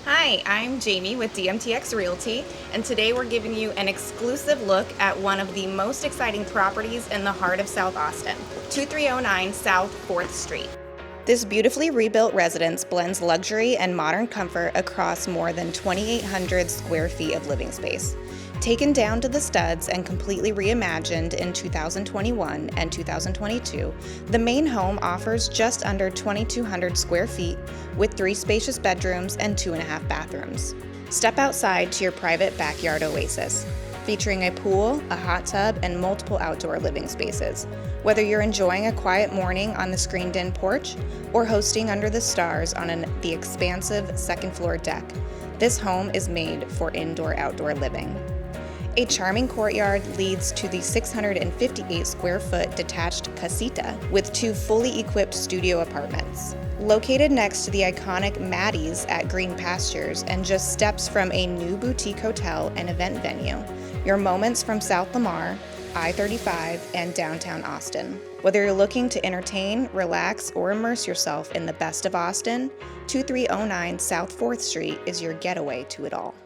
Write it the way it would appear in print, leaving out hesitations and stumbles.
Hi, I'm Jamie with DMTX Realty, and today we're giving you an exclusive look at one of the most exciting properties in the heart of South Austin, 2309 South 4th Street. This beautifully rebuilt residence blends luxury and modern comfort across more than 2,800 square feet of living space. Taken down to the studs and completely reimagined in 2021 and 2022, the main home offers just under 2,200 square feet with 3 spacious bedrooms and 2.5 bathrooms. Step outside to your private backyard oasis, featuring a pool, a hot tub, and multiple outdoor living spaces. Whether you're enjoying a quiet morning on the screened-in porch or hosting under the stars on the expansive second-floor deck, this home is made for indoor-outdoor living. A charming courtyard leads to the 658 square foot detached casita with 2 fully equipped studio apartments. Located next to the iconic Maddie's at Green Pastures and just steps from a new boutique hotel and event venue, your moments from South Lamar, I-35, and downtown Austin. Whether you're looking to entertain, relax, or immerse yourself in the best of Austin, 2309 South 4th Street is your getaway to it all.